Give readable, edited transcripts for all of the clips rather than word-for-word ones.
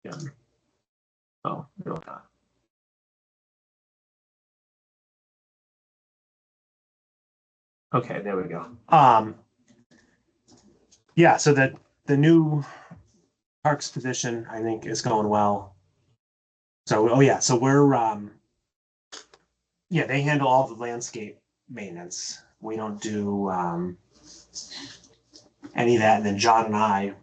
Yeah. Oh, no, not. Okay, there we go. Yeah, so the new parks position, I think, is going well. So, oh yeah, so we're yeah, they handle all the landscape maintenance. We don't do any of that. And then John and I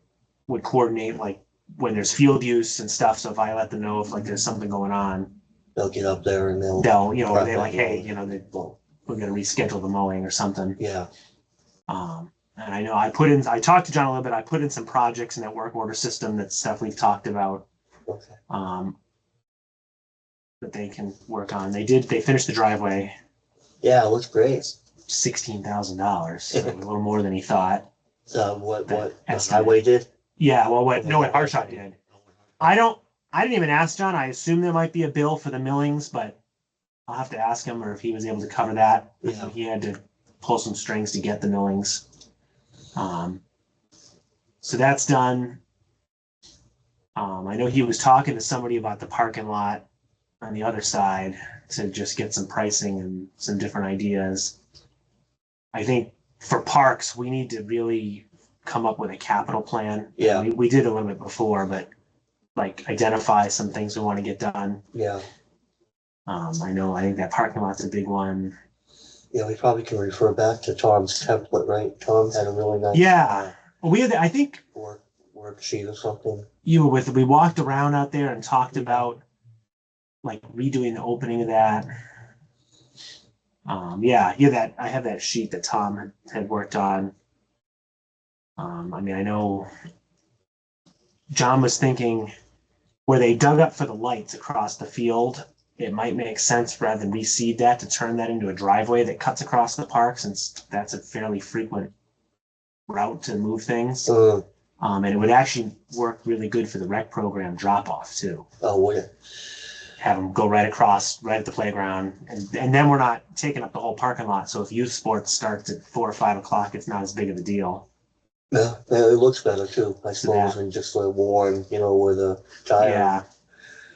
would coordinate like when there's field use and stuff. So if I let them know if like there's something going on, they'll get up there and they'll or they're like, hey, we're gonna reschedule the mowing or something. Yeah. And I know I talked to John a little bit. I put in some projects in that work order system. That's stuff we've talked about. Okay. That they can work on. They finished the driveway. Yeah, it looks great. $16,000, so a little more than he thought. What the highway did? Yeah, well, what Harshot did. I didn't even ask John. I assume there might be a bill for the millings, but I'll have to ask him or if he was able to cover that. Yeah. He had to pull some strings to get the millings. So that's done. I know he was talking to somebody about the parking lot on the other side to just get some pricing and some different ideas. I think for parks, we need to really come up with a capital plan. Yeah. We did a little bit before, but like identify some things we want to get done. Yeah. I think that parking lot's a big one. Yeah, we probably can refer back to Tom's template, right? Tom had a really nice Well, we had, I think, worksheet or something. We walked around out there and talked about like redoing the opening of that. That I have that sheet that Tom had worked on. I know John was thinking where they dug up for the lights across the field, it might make sense rather than reseed that to turn that into a driveway that cuts across the park, since that's a fairly frequent route to move things. And it would actually work really good for the rec program drop off too. Oh, would it? Have them go right across, right at the playground, and then we're not taking up the whole parking lot. So if youth sports starts at 4 or 5 o'clock, it's not as big of a deal. Yeah, it looks better too, I suppose, than just warm, where the tire. Yeah.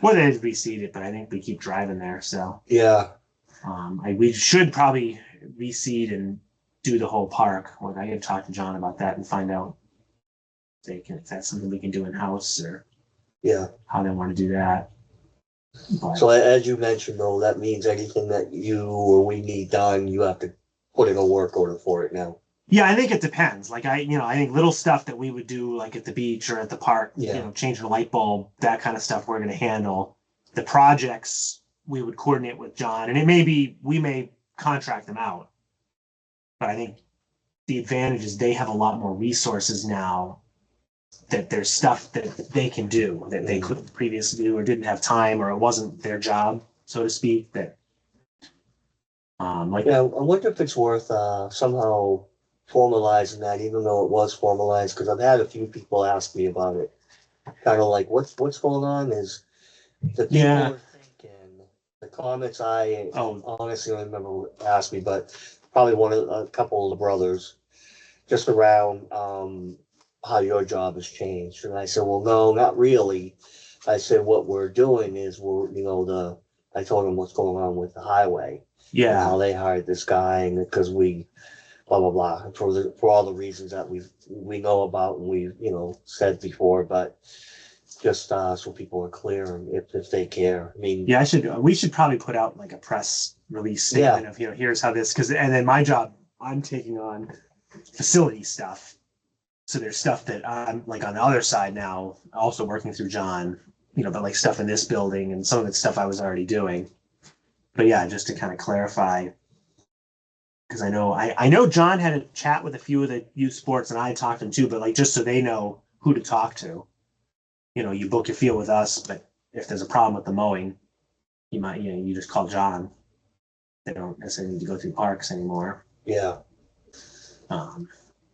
Well, they reseed it, but I think we keep driving there. So yeah, we should probably reseed and do the whole park. Well, I could talk to John about that and find out if that's something we can do in house or how they want to do that. But, so as you mentioned, though, that means anything that you or we need done, you have to put in a work order for it now. Yeah, I think it depends. Like I think little stuff that we would do like at the beach or at the park, changing a light bulb, that kind of stuff we're going to handle. The projects we would coordinate with John, and we may contract them out. But I think the advantage is they have a lot more resources now, that there's stuff that they can do that they couldn't previously do or didn't have time, or it wasn't their job, so to speak. That I wonder if it's worth somehow formalizing that, even though it was formalized, because I've had a few people ask me about it. Kind of like, what's going on is the people are thinking, the comments I honestly don't remember who asked me, but probably a couple of the brothers, just around how your job has changed. And I said, well, no, not really. I said, what we're doing is I told them what's going on with the highway. Yeah. And how they hired this guy, and because we blah blah blah for all the reasons that we know about and we've said before, but just so people are clear if they care. I mean, we should probably put out like a press release statement of here's how this, and then my job, I'm taking on facility stuff. So there's stuff that I'm like on the other side now, also working through John, but like stuff in this building and some of it's stuff I was already doing. But yeah, just to kind of clarify, because I know John had a chat with a few of the youth sports and I talked to them too, but like just so they know who to talk to. You book your field with us, but if there's a problem with the mowing, you just call John. They don't necessarily need to go through parks anymore. Yeah.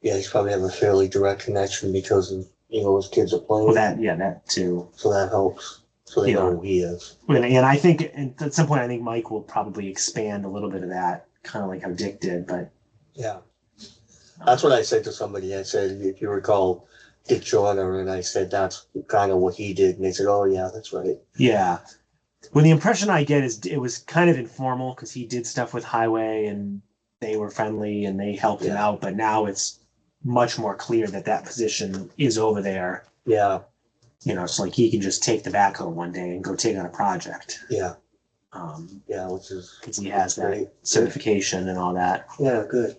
He's probably have a fairly direct connection because of his kids are playing. Well, that too. So that helps. So they know who he is. And I think at some point, I think Mike will probably expand a little bit of that, kind of like how Dick did. But yeah, that's what I said to somebody. I said, if you recall, Dick Joyner, and I said that's kind of what he did, and they said, "Oh yeah, that's right." Yeah. Well, the impression I get is it was kind of informal because he did stuff with Highway and they were friendly and they helped him out. But now it's much more clear that that position is over there. Yeah, You know, it's like he can just take the backhoe one day and go take on a project. yeah, Um, which is because he has that great. certification and all that. Yeah, good.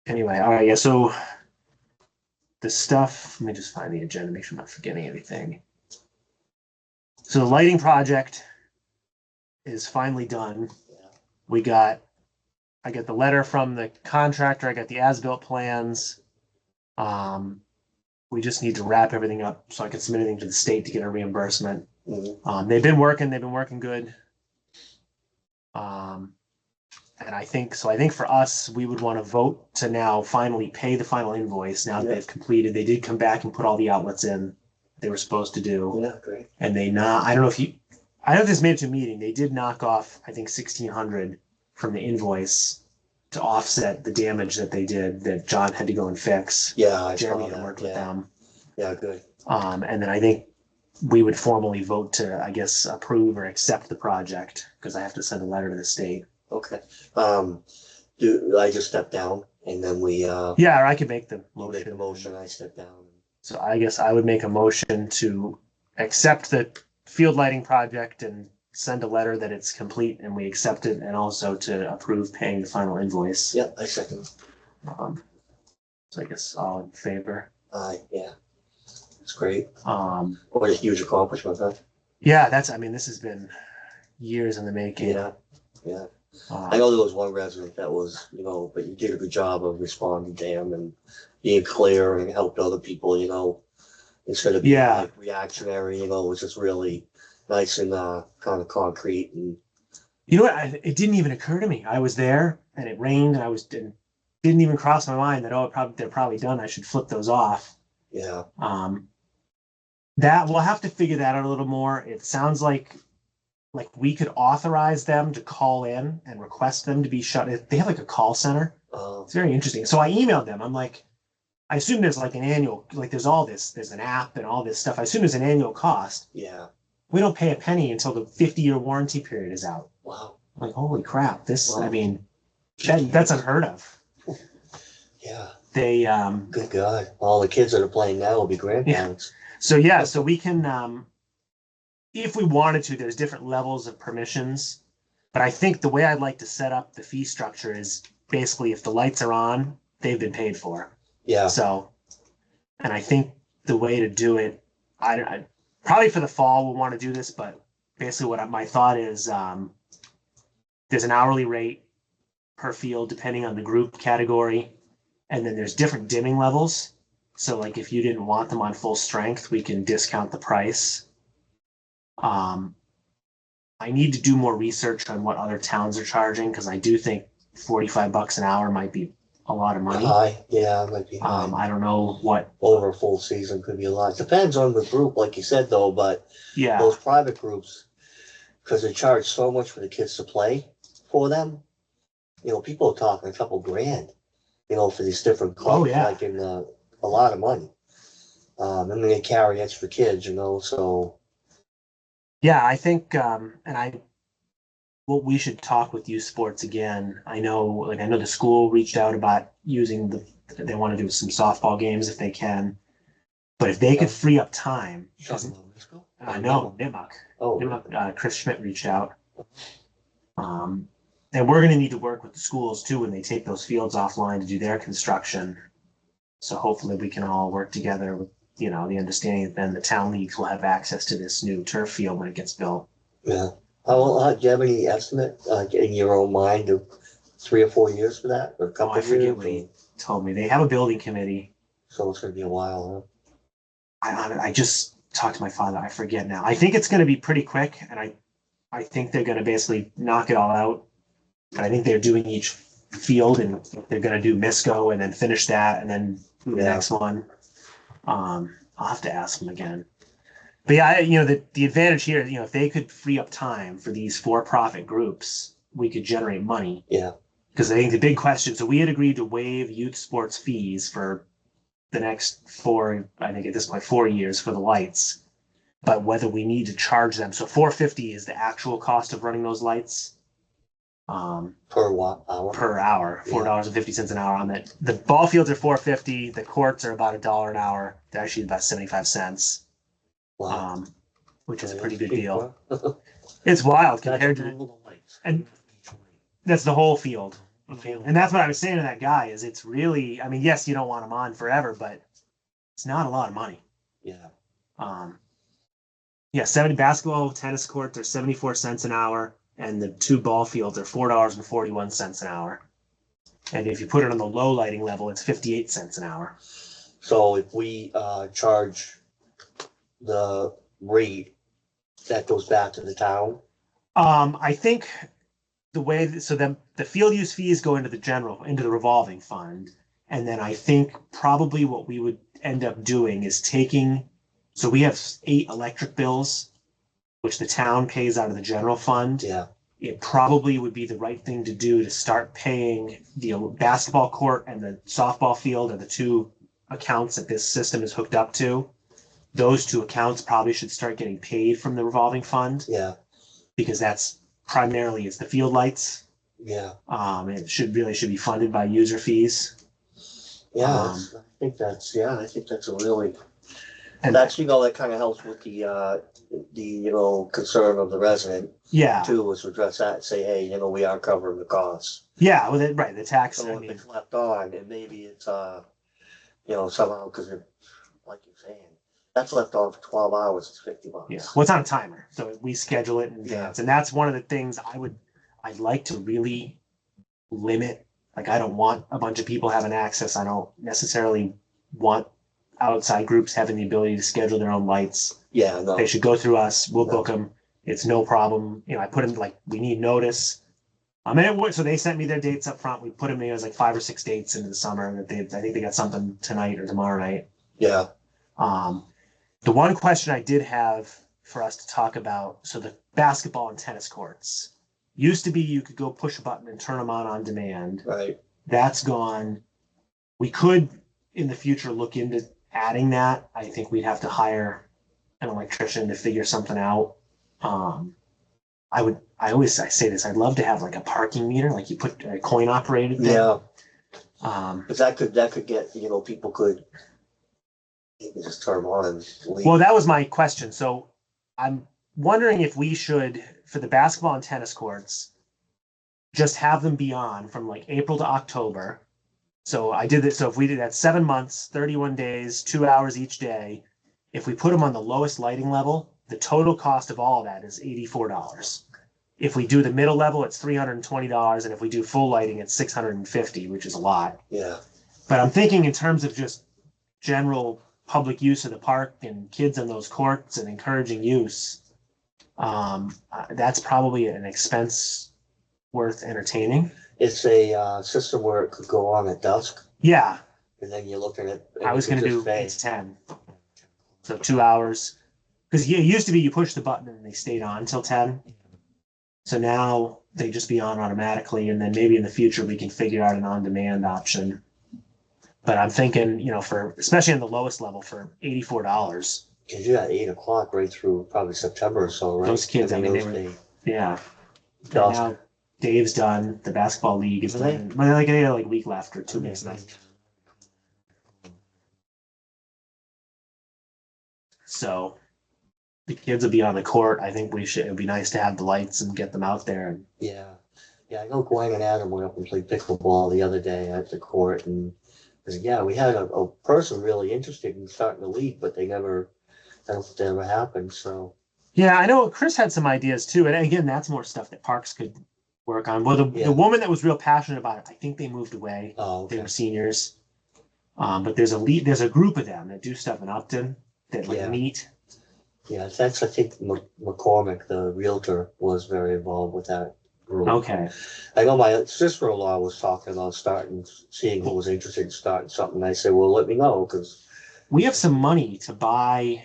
Anyway, all right, yeah. So the stuff. Let me just find the agenda. Make sure I'm not forgetting anything. So the lighting project is finally done. We got, I got the letter from the contractor. I got the as-built plans. We just need to wrap everything up so I can submit anything to the state to get a reimbursement. Mhm. They've been working good. And I think for us, we would want to vote to now finally pay the final invoice now that they've completed. They did come back and put all the outlets in they were supposed to do. Yeah, great. And they I don't know if this made it to a meeting. They did knock off, I think, $1,600 from the invoice to offset the damage that they did that John had to go and fix. Yeah, I Jeremy saw had that. worked with them. Yeah, good. And then I think we would formally vote to, I guess, approve or accept the project because I have to send a letter to the state. Okay. Do I just step down and then we Yeah, or I could make the you make the motion, I step down. So I guess I would make a motion to accept the field lighting project and send a letter that it's complete and we accept it, and also to approve paying the final invoice. Yeah, I second. So I guess all in favor. Yeah. It's great. What a huge accomplishment, huh? Yeah, this has been years in the making. Yeah. I know there was one resident that was, but you did a good job of responding to him and being clear and helped other people, instead of being like reactionary, it was just really nice and kind of concrete. And you know what? It didn't even occur to me. I was there and it rained and didn't even cross my mind that they're probably done. I should flip those off. Yeah. That we'll have to figure that out a little more. It sounds like we could authorize them to call in and request them to be shut. They have like a call center. It's very interesting. So I emailed them. I'm like, I assume there's like an annual, there's all this, there's an app and all this stuff. I assume there's an annual cost. Yeah. We don't pay a penny until the 50-year warranty period is out. Wow. I'm like, holy crap. That's unheard of. Yeah. They, good God. All the kids that are playing now will be grandparents. Yeah. So we can, if we wanted to, there's different levels of permissions, but I think the way I'd like to set up the fee structure is basically if the lights are on, they've been paid for. Yeah. So, and I think the way to do it, I probably for the fall we'll want to do this, but basically my thought is there's an hourly rate per field depending on the group category, and then there's different dimming levels. So like if you didn't want them on full strength, we can discount the price. I need to do more research on what other towns are charging because I do think $45 an hour might be a lot of money. High, yeah, it might be high. I don't know what over a full season could be a lot. Depends on the group, like you said, though. But those private groups, because they charge so much for the kids to play for them, people are talking a couple grand, for these different clubs, like in a lot of money. And then they carry extra kids, so. Yeah, I think, we should talk with youth sports again. I know the school reached out about using they want to do some softball games if they can, but if they could free up time. No, Nipmuc. Nipmuc, Chris Schmidt reached out. And we're going to need to work with the schools too when they take those fields offline to do their construction. So hopefully we can all work together with, the understanding that then the town leagues will have access to this new turf field when it gets built. Yeah. Do you have any estimate in your own mind of 3 or 4 years for that? Or a couple I forget what he told me. They have a building committee. So it's going to be a while, huh? I just talked to my father. I forget now. I think it's going to be pretty quick, and I think they're going to basically knock it all out. But I think they're doing each field, and they're going to do Misco and then finish that, and then the next one. I'll have to ask them again. But yeah, the advantage here, if they could free up time for these for-profit groups, we could generate money. Yeah. Because I think the big question, so we had agreed to waive youth sports fees for the next I think at this point, 4 years for the lights. But whether we need to charge them, so $4.50 is the actual cost of running those lights. Per watt hour? Per hour, $4.50 an hour on that. The ball fields are $4.50. The courts are about $1 an hour. They're actually about 75 cents. Wow. Which is a pretty good deal. It's wild compared to, and that's the whole field. And that's what I was saying to that guy is it's really, I mean, yes, you don't want them on forever, but it's not a lot of money. Yeah. 70 basketball, tennis courts are 74 cents an hour, and the 2 ball fields are $4.41 an hour. And if you put it on the low lighting level, it's 58 cents an hour. So if we charge the rate, that goes back to the town? I think the way the field use fees go into the revolving fund, and then I think probably what we would end up doing is so we have 8 electric bills, which the town pays out of the general fund. Yeah. It probably would be the right thing to do to start paying the basketball court and the softball field are the 2 accounts that this system is hooked up to. Those 2 accounts probably should start getting paid from the revolving fund. Yeah. Because that's primarily it's the field lights. Yeah. It should be funded by user fees. Yeah, I think that's a really, and that's, that kind of helps with the concern of the resident. Yeah. Too, is to address that and say, hey, we are covering the costs. Yeah, well, right, the tax. So if it's left on, and maybe it's, somehow, because like you're saying, that's left on for 12 hours, it's $50. Yeah, well, it's on a timer, so we schedule it in advance, and that's one of the things I'd like to really limit. Like, I don't want a bunch of people having access. I don't necessarily want outside groups having the ability to schedule their own lights. Yeah, no. They should go through us. We'll book them. It's no problem. I put them we need notice. So they sent me their dates up front. We put them in as 5 or 6 dates into the summer. I think they got something tonight or tomorrow night. Yeah. The one question I did have for us to talk about, so the basketball and tennis courts used to be you could go push a button and turn them on demand. Right. That's gone. We could in the future look into adding that. I think we'd have to hire an electrician to figure something out. I say this, I'd love to have a parking meter, you put a coin operated thing. Yeah. Because that could get, people could just turn them on and leave. Well, that was my question. So I'm wondering if we should, for the basketball and tennis courts, just have them be on from April to October. So I did this. So if we did that 7 months, 31 days, 2 hours each day, if we put them on the lowest lighting level, the total cost of all of that is $84. If we do the middle level, it's $320. And if we do full lighting, it's $650, which is a lot. Yeah. But I'm thinking in terms of just general public use of the park and kids in those courts and encouraging use, that's probably an expense worth entertaining. It's a system where it could go on at dusk. Yeah. And then you're looking at. I was going to do 8 to 10. So 2 hours. Because it used to be you push the button and they stayed on until 10. So now they just be on automatically. And then maybe in the future we can figure out an on-demand option. But I'm thinking, especially on the lowest level, for $84. Because you got 8 o'clock right through probably September or so, right? Those kids, yeah. Now Dave's done. The basketball league is done. But they had a week left or 2 weeks left. So the kids will be on the court. I think it would be nice to have the lights and get them out there. Yeah. Yeah, I know Gwen and Adam went up and played pickleball the other day at the court. And we had a person really interested in starting the league, but I don't think that ever happened. So. Yeah, I know Chris had some ideas too. And again, that's more stuff that parks could work on. Well, the woman that was real passionate about it, I think they moved away. Oh, okay. They were seniors. But there's a group of them that do stuff in Upton that meet. Yeah, I think McCormick, the realtor, was very involved with that group. Okay. I know my sister-in-law was talking about seeing who was interested in starting something. I said, well, let me know, because we have some money to buy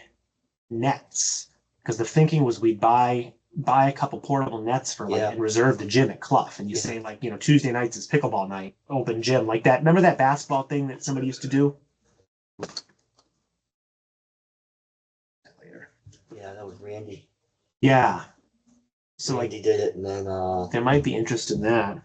nets. Because the thinking was we'd buy a couple portable nets for and reserve the gym at Clough. And you say Tuesday nights is pickleball night, open gym like that. Remember that basketball thing that somebody used to do? Later. Yeah, that was Randy. Yeah. So Randy did it, and then there might be interest in that.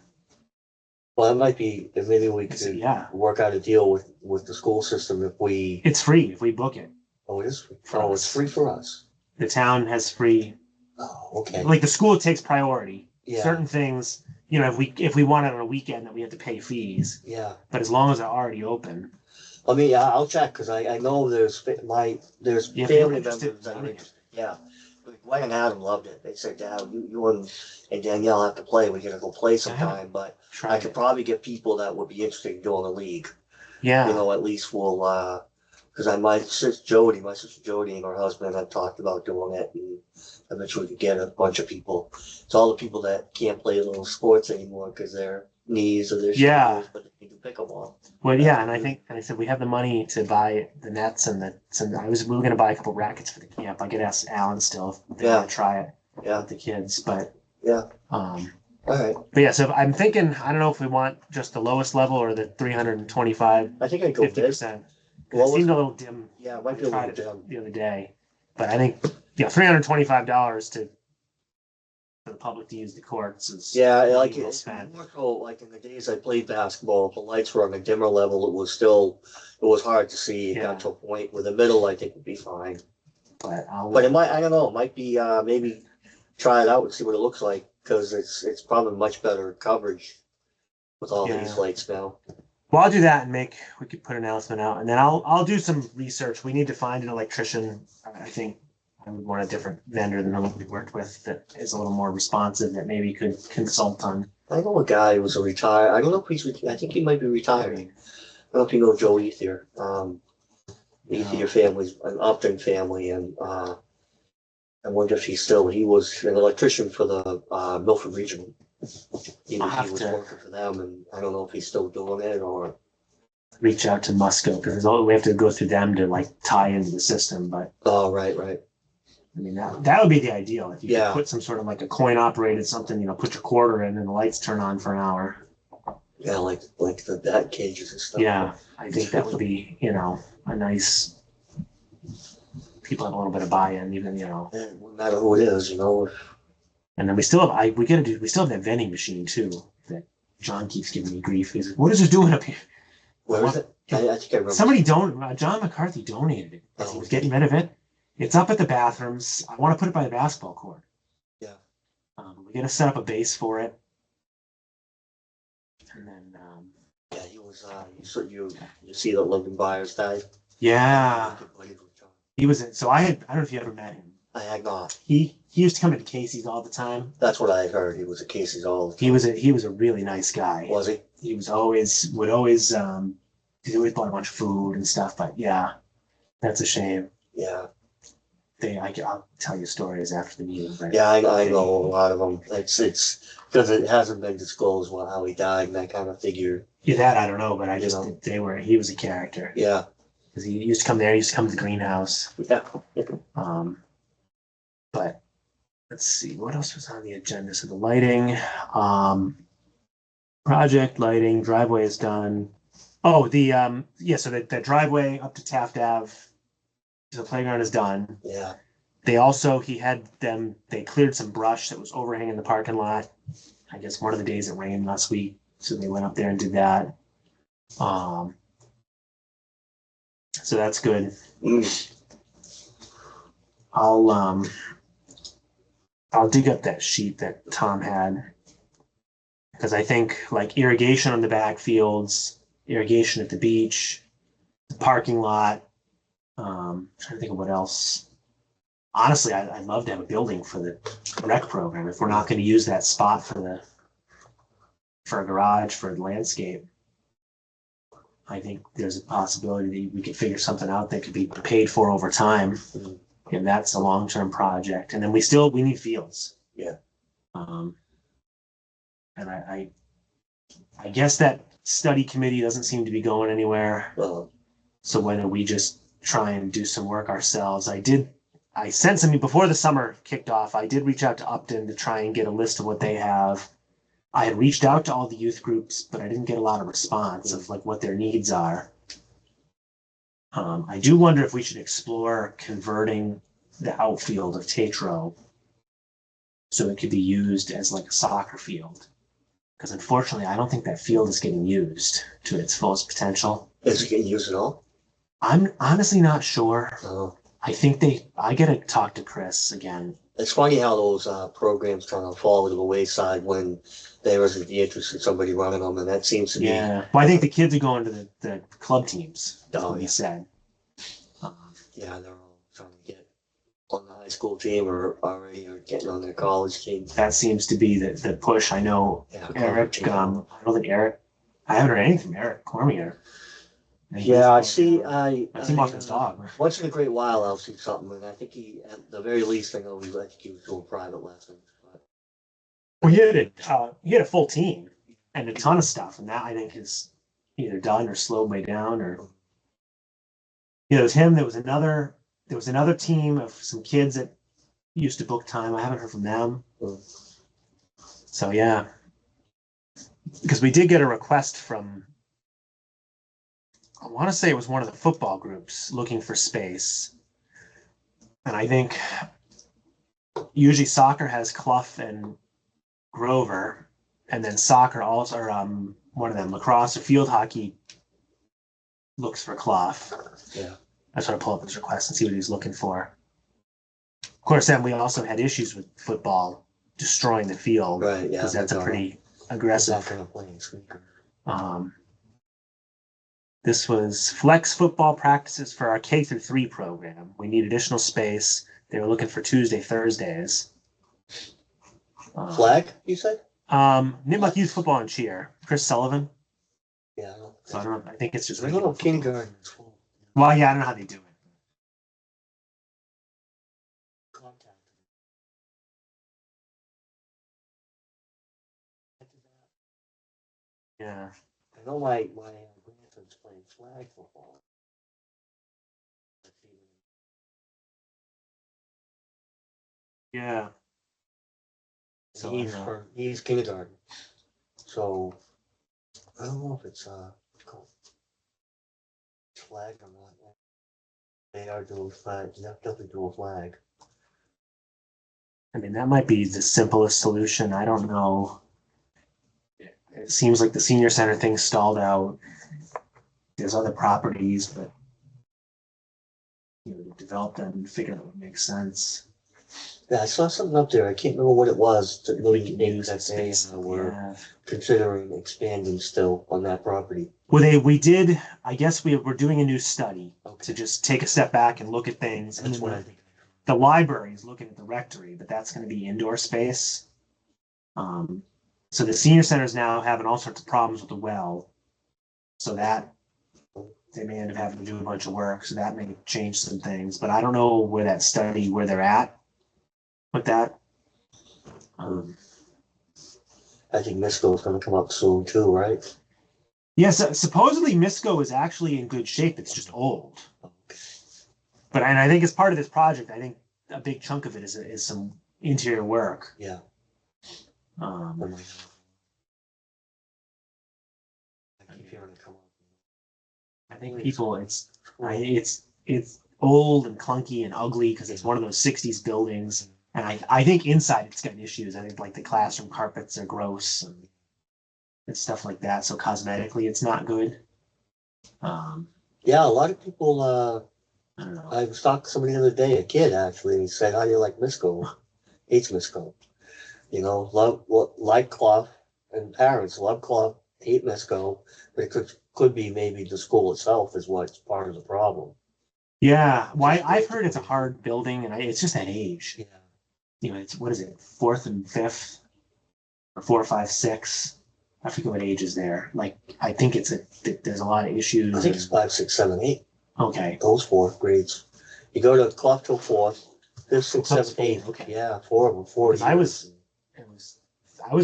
well, it might be if maybe we could work out a deal with the school system if we. It's free if we book it. Oh, it is free. Oh, it's free for us. The town has free. Oh, okay. Like the school takes priority. Yeah. Certain things, you know, if we want it on a weekend, that we have to pay fees. Yeah. But as long as they're already open. I mean, yeah, I'll check because I know there's family members that are interested. Yeah. Gwen and Adam loved it. They said, Dad, you and Danielle have to play. We're gonna go play sometime, but I could probably get people that would be interested in doing a league. Yeah. You know, at least we'll because my sister Jody and her husband have talked about doing it, and I bet you we could get a bunch of people. It's all the people that can't play little sports anymore because their knees or their shoulders, but they can pick them up. Well, yeah, and I said we have the money to buy the nets and we were going to buy a couple rackets for the camp. I could ask Alan still if they want to try it with the kids, but all right. But yeah, so I'm thinking I don't know if we want just the lowest level or the 325. I think I'd go 50%. It seemed a little dim. Yeah, it might be a little dim the other day, but I think $325 for the public to use the courts is like well spent. More so like in the days I played basketball, if the lights were on a dimmer level, it was hard to see. It got to a point where the middle I think would be fine. But it might, I don't know, it might be maybe try it out and see what it looks like because it's probably much better coverage with all these lights now. Well, I'll do that and we could put an announcement out, and then I'll do some research. We need to find an electrician. I think I would want a different vendor than the one we worked with that is a little more responsive that maybe could consult on. I know a guy who was a retired. I don't know if I think he might be retiring. I don't know if you know Joe Ethier. Ethier family's an Upton family, and I wonder if he was an electrician for the Milford Regional. He was working for them, and I don't know if he's still doing it or. Reach out to Musco because we have to go through them to like tie into the system, but. Oh, right. I mean, that would be the ideal. If you could put some sort of like a coin operated something, put your quarter in and the lights turn on for an hour. Yeah, like the bat cages and stuff. Yeah, I think that would be, a nice, people have a little bit of buy-in, even, No matter who it is, And then we still have that vending machine too, that John keeps giving me grief. He's like, what is it doing up here? Where is it? I think I remember. Somebody John McCarthy donated it as he was getting rid of it. It's up at the bathrooms. I want to put it by the basketball court. Yeah. We got to set up a base for it. And then. He was. You see that Logan Byers died. Yeah. He was. So I don't know if you ever met him. I had not. He used to come into Casey's all the time. That's what I heard. He was at Casey's all the time. He was a really nice guy. Was he? He was always he always bought a bunch of food and stuff. But yeah, that's a shame. Yeah. I'll tell you stories after the meeting. But yeah, I know a lot of them. It's because it hasn't been disclosed how he died and that kind of figure. Yeah, that I don't know, but he was a character. Yeah. Because he used to come there. He used to come to the greenhouse. Yeah. But let's see what else was on the agenda. So the lighting, project lighting, driveway is done. Oh, so the driveway up to Taft Ave. The playground is done. Yeah. They cleared some brush that was overhanging the parking lot. I guess one of the days it rained last week. So they went up there and did that. So that's good. I'll dig up that sheet that Tom had. Because I think like irrigation on the backfields, irrigation at the beach, the parking lot. Trying to think of what else. Honestly, I'd love to have a building for the rec program if we're not going to use that spot for a garage for the landscape. I think there's a possibility that we could figure something out that could be paid for over time, and that's a long-term project. And then we need fields. Yeah. And I guess that study committee doesn't seem to be going anywhere. So whether we just try and do some work ourselves. I sent some before the summer kicked off. I did reach out to Upton to try and get a list of what they have. I had reached out to all the youth groups, but I didn't get a lot of response of like what their needs are. I do wonder if we should explore converting the outfield of Tatro so it could be used as like a soccer field. Because unfortunately, I don't think that field is getting used to its fullest potential. Is it getting used at all? I'm honestly not sure. Oh. I gotta talk to Chris again. It's funny how those programs kind of fall to the wayside when there isn't the interest in somebody running them, and that seems to be. Yeah. Well, I think the kids are going to the club teams. That's what he said. Yeah, they're all trying to get on the high school team or already or getting on their college team. That seems to be the push. I know Eric. I don't think Eric. I haven't heard anything from Eric Cormier. Yeah, I see. I see him off his dog. Once in a great while, I'll see something, and I think he, at the very least, I know I think he was doing private lessons. But. Well, he had a full team and a ton of stuff, and that I think is either done or slowed way down, or it was him. There was another team of some kids that used to book time. I haven't heard from them. So yeah, because we did get a request from. I want to say it was one of the football groups looking for space. And I think usually soccer has Clough and Grover, and then soccer also, or one of them, lacrosse or field hockey looks for Clough. Yeah. I just want to pull up his request and see what he's looking for. Of course, then we also had issues with football destroying the field. Right, yeah. Because that's a pretty aggressive. This was flex football practices for our K-3 program. We need additional space. They were looking for Tuesday, Thursdays. Flag, you said? Nipmuc Youth Football and Cheer. Chris Sullivan. Yeah. So I don't know. I think it's just a little kindergarten. Well, yeah, I don't know how they do it. Contact. Yeah. I know my grandson's playing flag football. Yeah. So he's kindergarten. So I don't know if it's called flag or not. They are doing flag. Definitely doing flag. I mean, that might be the simplest solution. I don't know. It seems like the senior center thing stalled out. There's other properties, but develop them and figure out what makes sense. Yeah, I saw something up there. I can't remember what it was. That really use that space. We're considering expanding still on that property. Well, we did. I guess we're doing a new study to just take a step back and look at things. That's what I think. The library is looking at the rectory, but that's going to be indoor space. So the senior center is now having all sorts of problems with the well. So that they may end up having to do a bunch of work. So that may change some things. But I don't know where they're at with that. I think Misco is going to come up soon too, right? Yes, supposedly Misco is actually in good shape. It's just old. But I think as part of this project, I think a big chunk of it is some interior work. Yeah. I keep hearing it come up. I think people, it's old and clunky and ugly because it's one of those 60s buildings. And I think inside it's got issues. I think like the classroom carpets are gross and stuff like that. So cosmetically, it's not good. Yeah, a lot of people. I don't know. I was talking to somebody the other day, a kid actually, and he said, "How do you like Misco?" Hates Misco. Like Clough, and parents love Clough, hate Misco, but it could be maybe the school itself is what's part of the problem. Yeah, well, I've heard it's a hard building, and it's just that age. Yeah. It's what is it, 4th and 5th, or 4, 5, 6? I forget what age is there. Like, I think there's a lot of issues. I think it's 5, 6, 7, 8. Okay. Those 4 grades. You go to Clough till 4th, 5th, 6th, 7th, 8th. Okay. Yeah, 4 of them. 4 years. I was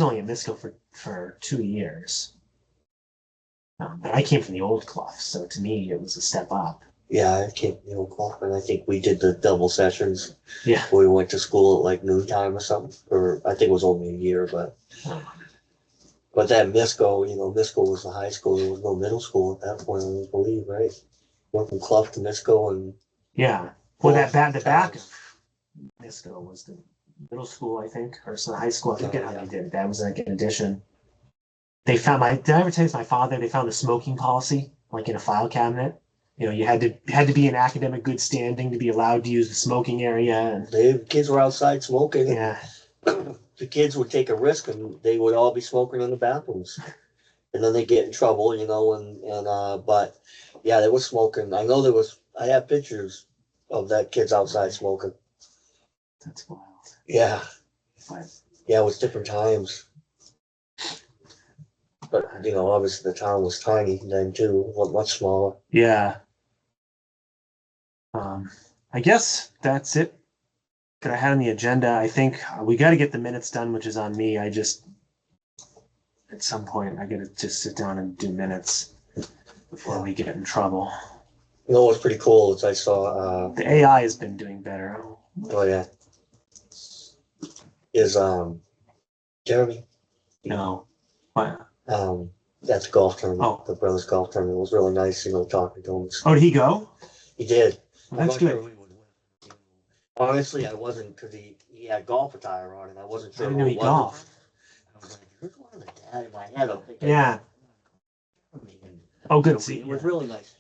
only in Misco for 2 years. But I came from the old Clough, so to me it was a step up. Yeah, I came from the old Clough, and I think we did the double sessions. Yeah. We went to school at like noontime or something, or I think it was only a year, but that Misco, Misco was the high school. There was no middle school at that point, I believe, right? went from Clough to Nisco and. Yeah. Well, both the back of towns. Nisco was the middle school, I think, or some high school. I forget Oh, how yeah. they did it. That was like an addition. They found did I ever tell you my father? They found the smoking policy, like in a file cabinet. You know, you had to be in academic good standing to be allowed to use the smoking area. And The kids were outside smoking. yeah, The kids would take a risk and they would all be smoking in the bathrooms. And then they get in trouble, but yeah, they were smoking. I know I have pictures of that kids outside smoking. that's wild. Yeah. But, Yeah, it was different times. But, obviously the town was tiny then too, much smaller. yeah. I guess that's it that I had on the agenda. I think we got to get the minutes done, which is on me. I just, at some point, I got to just sit down and do minutes before we get in trouble. What's pretty cool is I saw, The AI has been doing better. oh yeah, is, Jeremy, No. What? that's golf tournament, Oh. the brothers golf tournament. It was really nice, talking to him. Oh, did he go? He did. Well, that's I'm not good. sure who he would win. Honestly, I wasn't, because he had golf attire on, and I wasn't I sure didn't who know it he was. golfed. I was like, who's one of the dad in my head? I'm thinking, Yeah. Oh, good. See, it was really nice.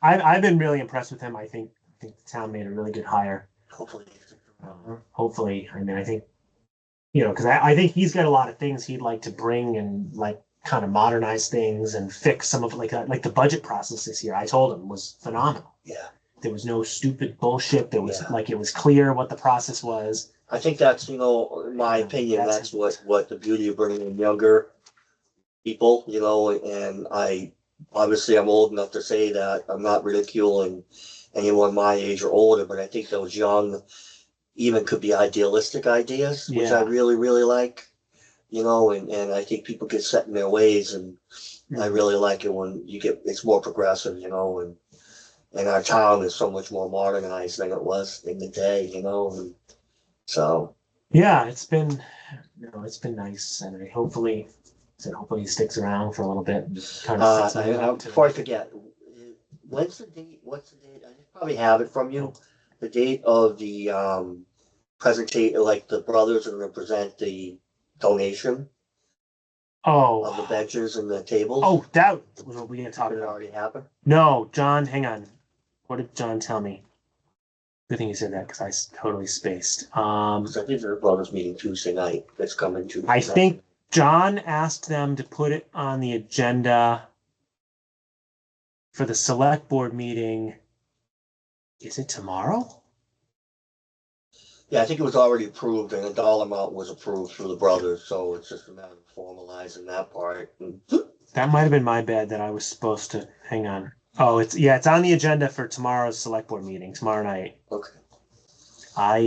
I've been really impressed with him. I think the town made a really good hire. Hopefully, Hopefully, I mean, I think because I think he's got a lot of things he'd like to bring and like kind of modernize things and fix some of like the budget process this year. I told him was phenomenal. Yeah. There was no stupid bullshit. There was Yeah. like it was clear what the process was. I think that's, in my opinion, that's what the beauty of bringing in younger people, and obviously I'm old enough to say that I'm not ridiculing anyone my age or older, but I think those young even could be idealistic ideas, which I Yeah. really, really like, and I think people get set in their ways, and I really like it when it's more progressive, and our town is so much more modernized than it was in the day, and so. Yeah, it's been nice, and hopefully he sticks around for a little bit and just kind of sets me up Before I forget, what's the date? I just probably have it from you. The date of the presentation, like the brothers are going to present the donation of the benches and the tables. Oh, that was what we gonna talk Did it about. already happen? No, John, hang on. What did John tell me? Good thing you said that because I totally spaced. Because I think there's a brothers meeting Tuesday night. That's coming to. I think John asked them to put it on the agenda for the select board meeting. Is it tomorrow? Yeah, I think it was already approved, and the dollar amount was approved through the brothers, so it's just a matter of formalizing that part. That might have been my bad that I was supposed to. Hang on. Oh, it's on the agenda for tomorrow's select board meeting tomorrow night. Okay. I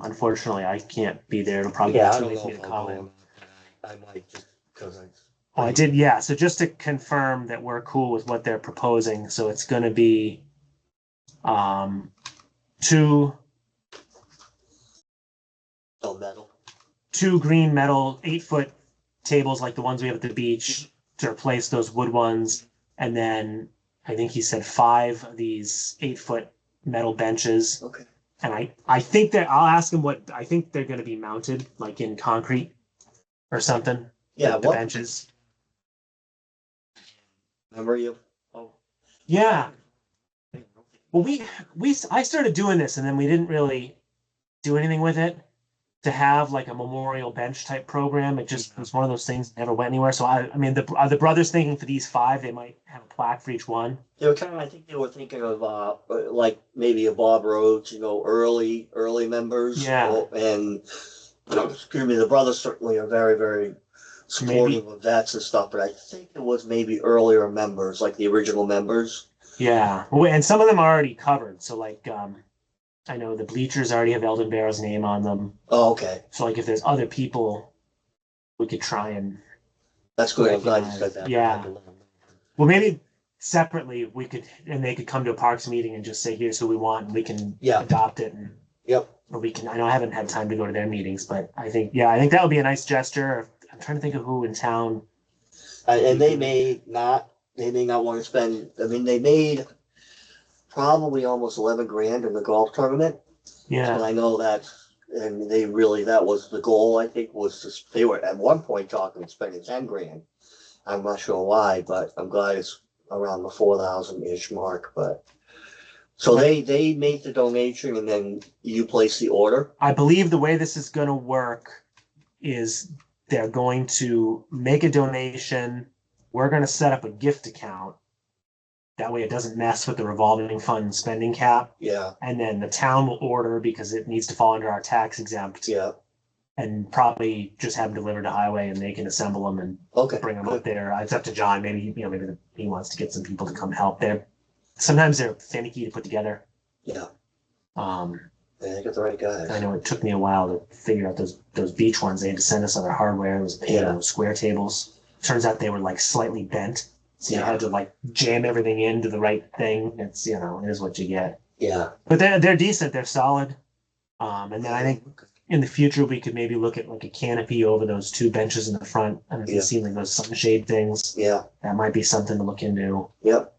unfortunately I can't be there. It'll probably be I too don't late know for me if to I'll call go in. or not, but I might just because I. Oh, I did. Yeah. So just to confirm that we're cool with what they're proposing, so it's going to be two Metal. two green metal 8-foot tables like the ones we have at the beach to replace those wood ones, and then I think he said 5 of these 8-foot metal benches. Okay. And I think that I'll ask him what I think they're going to be mounted like in concrete or something. Yeah. The benches. Memory of. Oh. Yeah. Well, I started doing this and then we didn't really do anything with it to have like a memorial bench type program. It just was one of those things that never went anywhere. So I mean, are the brothers thinking for these 5, they might have a plaque for each one? They were I think they were thinking of like maybe a Bob Rhodes, early members. Yeah. And excuse me, the brothers certainly are very, very supportive of vets and stuff, but I think it was maybe earlier members, like the original members. Yeah. Well, and some of them are already covered. So like I know the bleachers already have Eldon Barrow's name on them. Oh, okay. So like if there's other people, we could try and. That's good. I'm glad you said that. Yeah. Well, maybe separately they could come to a parks meeting and just say, here's who we want, and we can adopt it. And yep. Or we can. I know I haven't had time to go to their meetings, but I think that would be a nice gesture. I'm trying to think of who in town. And they may not they may not want to spend, I mean, they made probably almost 11 grand in the golf tournament. Yeah. And I know that, and they really, that was the goal, I think, was to, they were at one point talking spending 10 grand. I'm not sure why, but I'm glad it's around the 4,000-ish mark, but. So they made the donation and then you place the order? I believe the way this is going to work is they're going to make a donation. We're going to set up a gift account. That way it doesn't mess with the revolving fund spending cap. Yeah, And then the town will order because it needs to fall under our tax exempt. yeah, And probably just have them delivered to highway and they can assemble them and okay. bring them up there. It's up to John. Maybe, maybe he wants to get some people to come help there. Sometimes they're finicky to put together. Yeah. Yeah, they got the right guys. I know it took me a while to figure out those beach ones. They had to send us other hardware. It was paid on those square tables. Turns out they were like slightly bent. So you had to like jam everything into the right thing. It's, it is what you get. Yeah. But they're decent. They're solid. And then I think in the future we could maybe look at like a canopy over those two benches in the front. I don't know if you've seen like those sunshade things. Yeah. That might be something to look into. Yep.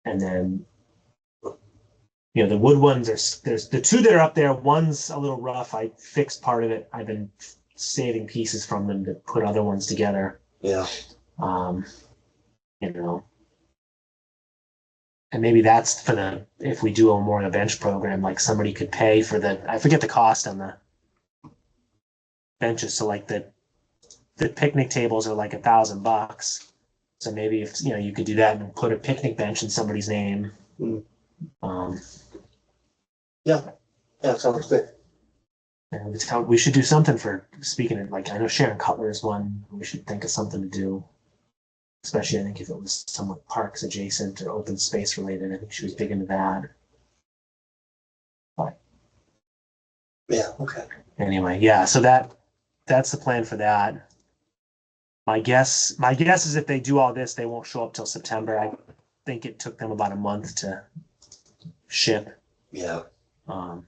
And then, the wood ones there's the two that are up there. One's a little rough. I fixed part of it. I've been saving pieces from them to put other ones together. Yeah. And maybe that's for if we do a more on a bench program, like somebody could pay for I forget the cost on the benches. So like the picnic tables are like $1,000. So maybe if, you could do that and put a picnic bench in somebody's name. Yeah, sounds good. And we should do something for, speaking of, like, I know Sharon Cutler is one. We should think of something to do. Especially, I think if it was somewhat parks adjacent or open space related, I think she was big into that. But yeah, okay. Anyway, yeah. So that's the plan for that. My guess is if they do all this, they won't show up till September. I think it took them about a month to ship. Yeah. Yeah,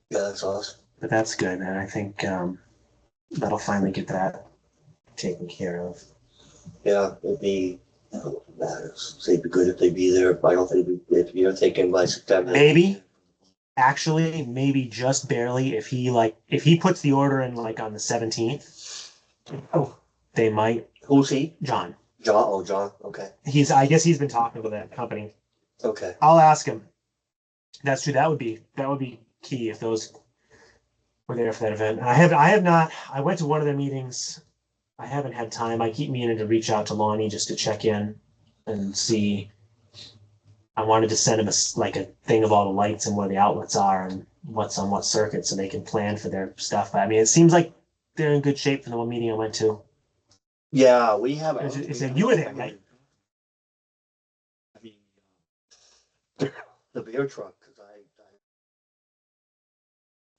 that's awesome. But that's good, and I think that'll finally get that taken care of. Yeah, it'd be. I don't know if it matters. So it'd be good if they'd be there. I don't think if you're taken by September. Maybe just barely. If he puts the order in like on the 17th, they might. Who's he? John. John. Okay. I guess he's been talking with that company. Okay. I'll ask him. That's true. That would be key if those were there for that event. And I have not. I went to one of their meetings. I haven't had time. I keep meaning to reach out to Lonnie just to check in and see. I wanted to send him a thing of all the lights and where the outlets are and what's on what circuit so they can plan for their stuff. But I mean, it seems like they're in good shape from the one meeting I went to. Yeah, we have. You were there, right? I mean, the beer truck, because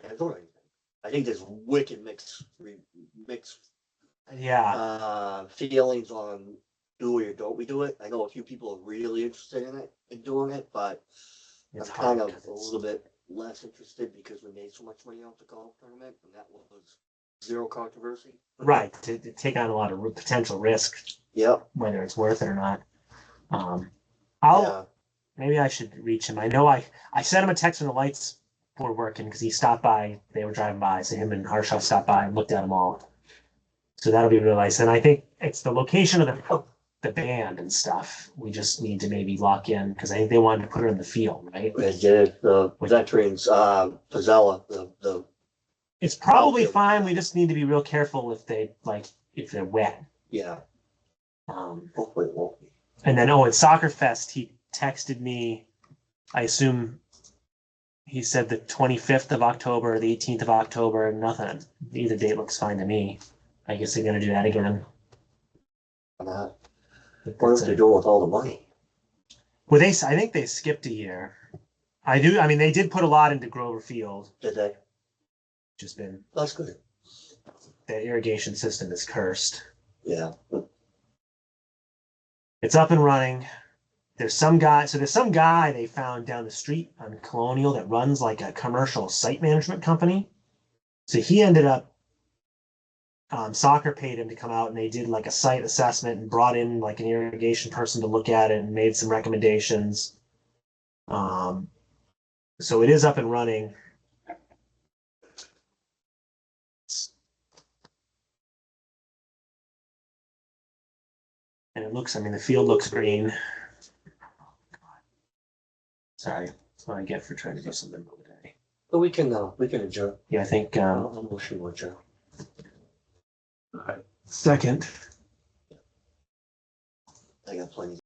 I don't know anything. I think there's wicked mixed feelings on do we or don't we do it. I know a few people are really interested in doing it, but I'm kind of a little bit less interested because we made so much money off the golf tournament, and that was zero controversy. Right, to take on a lot of potential risk. Yep. Whether it's worth it or not. Maybe I should reach him. I know I sent him a text when the lights were working because he stopped by. They were driving by, so him and Harshaw stopped by and looked at them all. So that'll be really nice. And I think it's the location of the band and stuff. We just need to maybe lock in because I think they wanted to put it in the field, right? They did. The veterans, Pizzella, the. It's probably fine. We just need to be real careful if they're wet. Yeah. Hopefully it won't be. And then at Soccer Fest, he texted me. I assume he said the 25th of October or the 18th of October. Nothing. Either date looks fine to me. I guess they're gonna do that again. What if they're doing with all the money? Well, I think they skipped a year. I mean, they did put a lot into Grover Field. Did they? That's good. The irrigation system is cursed. Yeah. It's up and running. There's some guy they found down the street on Colonial that runs like a commercial site management company. So he ended up Soccer paid him to come out and they did like a site assessment and brought in like an irrigation person to look at it and made some recommendations. So it is up and running. And it looks, I mean, the field looks green. Sorry, that's what I get for trying to do something today. But we can adjourn. Yeah, I think I'm motion to adjourn. all right. Second. I got plenty.